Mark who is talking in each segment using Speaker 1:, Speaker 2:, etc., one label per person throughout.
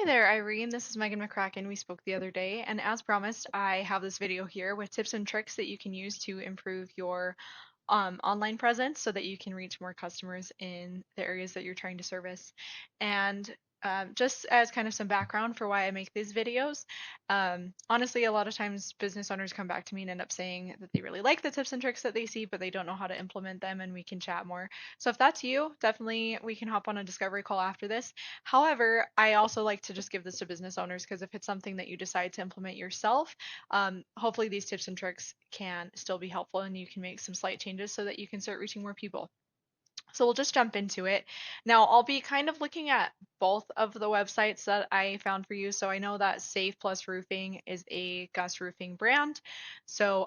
Speaker 1: Hi there, Irene. This is Megan McCracken. We spoke the other day, and as promised, I have this video here with tips and tricks that you can use to improve your online presence so that you can reach more customers in the areas that you're trying to service. And just as kind of some background for why I make these videos, honestly, a lot of times business owners come back to me and end up saying that they really like the tips and tricks that they see, but they don't know how to implement them, and we can chat more. So if that's you, definitely we can hop on a discovery call after this. However, I also like to just give this to business owners because if it's something that you decide to implement yourself, hopefully these tips and tricks can still be helpful and you can make some slight changes so that you can start reaching more people. So we'll just jump into it. Now, I'll be kind of looking at both of the websites that I found for you. So I know that Safe Plus Roofing is a Gus Roofing brand. So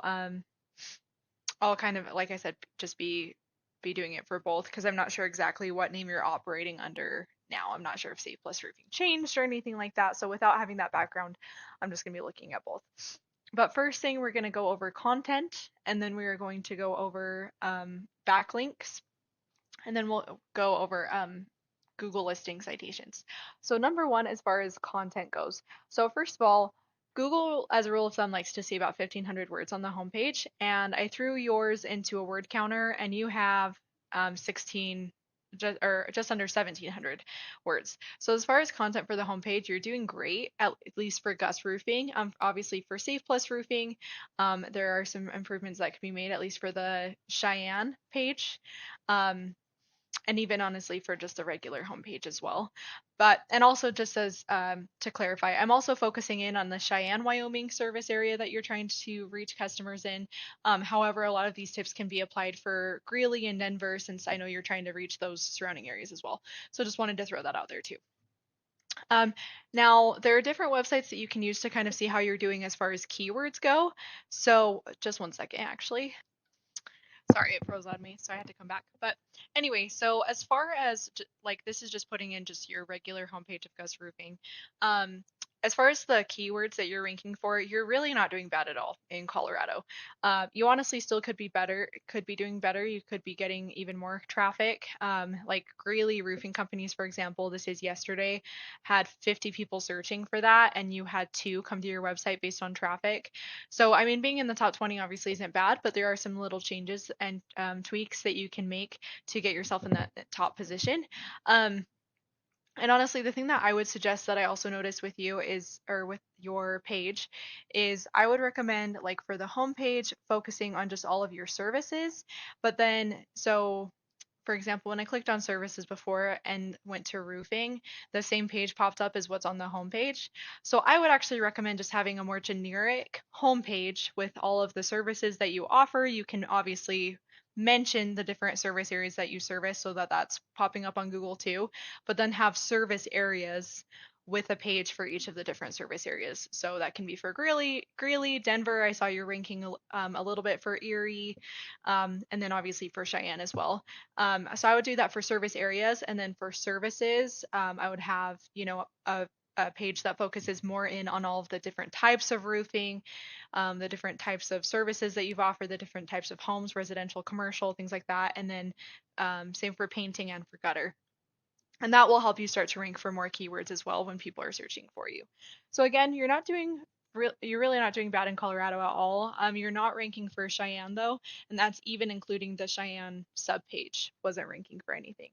Speaker 1: I'll kind of, like I said, just be doing it for both because I'm not sure exactly what name you're operating under now. I'm not sure if Safe Plus Roofing changed or anything like that. So without having that background, I'm just going to be looking at both. But first thing, we're going to go over content, and then we are going to go over backlinks, and then we'll go over Google listing citations. So number one, as far as content goes. So first of all, Google, as a rule of thumb, likes to see about 1,500 words on the homepage, and I threw yours into a word counter, and you have 16 just under 1,700 words. So as far as content for the homepage, you're doing great, at least for Gus Roofing. Obviously for Safe Plus Roofing, there are some improvements that can be made, at least for the Cheyenne page. And even honestly for just the regular homepage as well. But and also just as to clarify, I'm also focusing in on the Cheyenne, Wyoming service area that you're trying to reach customers in. However, a lot of these tips can be applied for Greeley and Denver since I know you're trying to reach those surrounding areas as well. So just wanted to throw that out there too. Um, Now, there are different websites that you can use to kind of see how you're doing as far as keywords go. So just one second, actually. Sorry, it froze on me, so I had to come back. But anyway, so as far as like this is just putting in just your regular homepage of Gus Roofing. Um, as far as the keywords that you're ranking for, you're really not doing bad at all in Colorado. You honestly still could be better, could be doing better. You could be getting even more traffic. Like Greeley Roofing Companies, for example, this is yesterday, had 50 people searching for that, and you had two come to your website based on traffic. So, I mean, being in the top 20 obviously isn't bad, but there are some little changes and tweaks that you can make to get yourself in that top position. Um, and honestly, the thing that I would suggest that I also noticed with you is, or with your page, is I would recommend, like, for the homepage, focusing on just all of your services. But then, so for example, when I clicked on services before and went to roofing, the same page popped up as what's on the homepage. So I would actually recommend just having a more generic homepage with all of the services that you offer. You can obviously mention the different service areas that you service so that that's popping up on Google too, but then have service areas with a page for each of the different service areas. So that can be for Greeley, Denver. I saw you're ranking a little bit for Erie, and then obviously for Cheyenne as well. So I would do that for service areas, and then for services, I would have, a page that focuses more in on all of the different types of roofing, the different types of services that you've offered, the different types of homes, residential, commercial, things like that, and then same for painting and for gutter. And that will help you start to rank for more keywords as well when people are searching for you. So again, you're really not doing bad in Colorado at all. You're not ranking for Cheyenne though, and that's even including the Cheyenne subpage wasn't ranking for anything.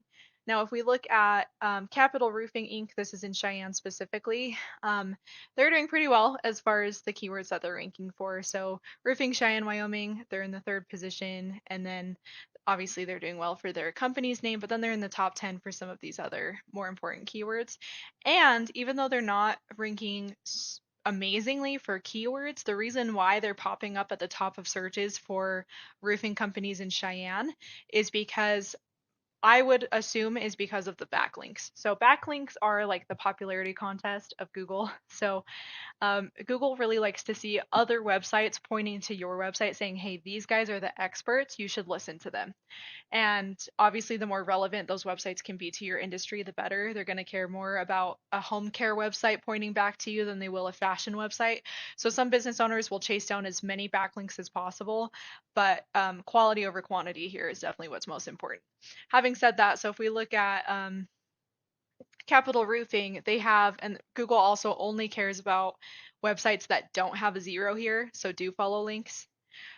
Speaker 1: Now, if we look at Capital Roofing Inc., this is in Cheyenne specifically, they're doing pretty well as far as the keywords that they're ranking for. So, Roofing Cheyenne, Wyoming, they're in the third position, and then obviously they're doing well for their company's name, but then they're in the top 10 for some of these other more important keywords. And even though they're not ranking amazingly for keywords, the reason why they're popping up at the top of searches for roofing companies in Cheyenne is because I would assume is because of the backlinks. So backlinks are like the popularity contest of Google. So Google really likes to see other websites pointing to your website saying, hey, these guys are the experts, you should listen to them. And obviously, the more relevant those websites can be to your industry, the better. They're going to care more about a home care website pointing back to you than they will a fashion website. So some business owners will chase down as many backlinks as possible, but quality over quantity here is definitely what's most important. Having said that, so if we look at Capital Roofing, they have, and Google also only cares about websites that don't have a zero here, so do follow links.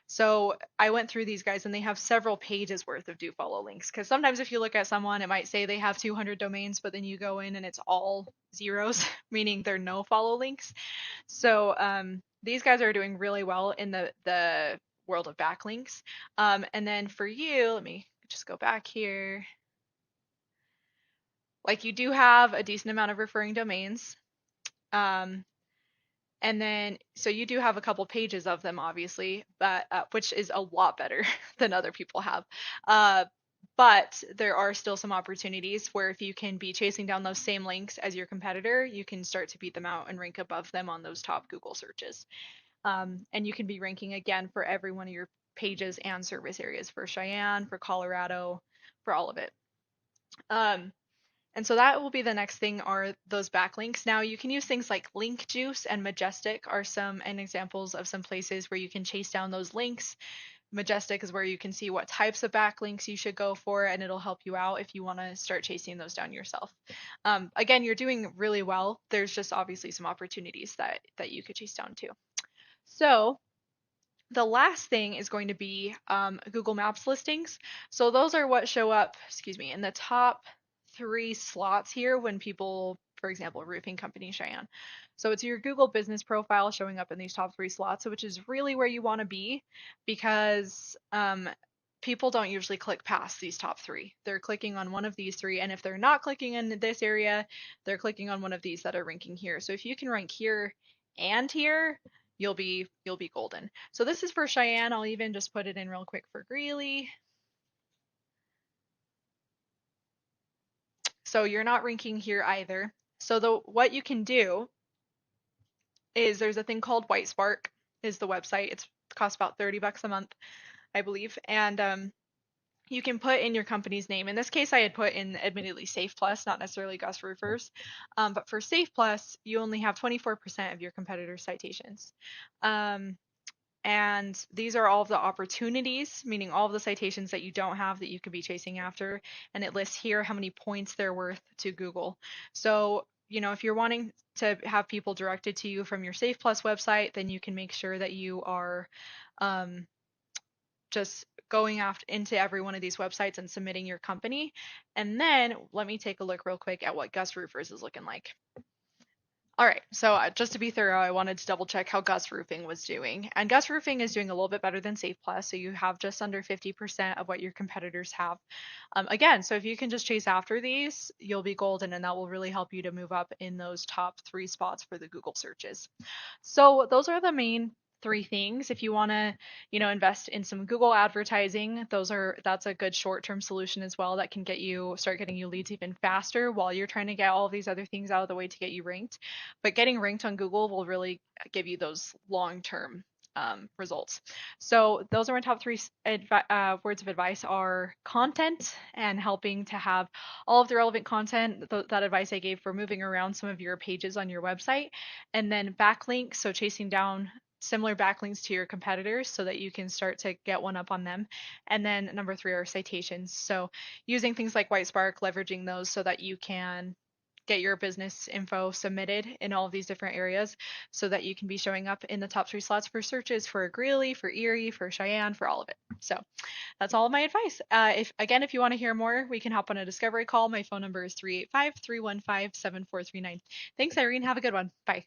Speaker 1: So I went through these guys and they have several pages worth of do follow links. Because sometimes if you look at someone, it might say they have 200 domains, but then you go in and it's all zeros, meaning they're no follow links. So these guys are doing really well in the world of backlinks. And then for you, let me just go back here. Like, you do have a decent amount of referring domains. Um, and then, so you do have a couple pages of them, obviously, but which is a lot better than other people have. Uh, but there are still some opportunities where if you can be chasing down those same links as your competitor, you can start to beat them out and rank above them on those top Google searches. And you can be ranking again for every one of your pages and service areas for Cheyenne, for Colorado, for all of it. And so that will be the next thing, are those backlinks. Now you can use things like Link Juice and Majestic are some and examples of some places where you can chase down those links. Majestic is where you can see what types of backlinks you should go for, and it'll help you out if you want to start chasing those down yourself. Again, you're doing really well. There's just obviously some opportunities that you could chase down too. So the last thing is going to be Google Maps listings. So those are what show up, excuse me, in the top 3 slots here when people, for example, roofing company Cheyenne. So it's your Google business profile showing up in these top 3 slots, which is really where you want to be, because people don't usually click past these top 3. They're clicking on one of these 3, and if they're not clicking in this area, they're clicking on one of these that are ranking here. So if you can rank here and here, you'll be golden. So this is for Cheyenne. I'll even just put it in real quick for Greeley. So you're not ranking here either. So what you can do is, there's a thing called Whitespark is the website. It costs about $30 a month, I believe. And you can put in your company's name. In this case, I had put in admittedly Safe Plus, not necessarily Gus Roofers. But for Safe Plus, you only have 24% of your competitors' citations. And these are all of the opportunities, meaning all of the citations that you don't have that you could be chasing after. And it lists here how many points they're worth to Google. So, if you're wanting to have people directed to you from your Safe Plus website, then you can make sure that you are just going after into every one of these websites and submitting your company. And then let me take a look real quick at what Gus Roofers is looking like. All right, so just to be thorough, I wanted to double check how Gus Roofing was doing. And Gus Roofing is doing a little bit better than Safe Plus, so you have just under 50% of what your competitors have. Again, so if you can just chase after these, you'll be golden, and that will really help you to move up in those top 3 spots for the Google searches. So those are the main 3 things. If you want to, invest in some Google advertising, that's a good short-term solution as well that can start getting you leads even faster while you're trying to get all of these other things out of the way to get you ranked. But getting ranked on Google will really give you those long-term results. So those are my top 3 words of advice: are content and helping to have all of the relevant content, that advice I gave for moving around some of your pages on your website, and then backlinks, so chasing down similar backlinks to your competitors so that you can start to get one up on them. And then number 3 are citations. So using things like Whitespark, leveraging those so that you can get your business info submitted in all of these different areas so that you can be showing up in the top 3 slots for searches for Greeley, for Erie, for Cheyenne, for all of it. So that's all of my advice. If you want to hear more, we can hop on a discovery call. My phone number is 385-315-7439. Thanks, Irene. Have a good one. Bye.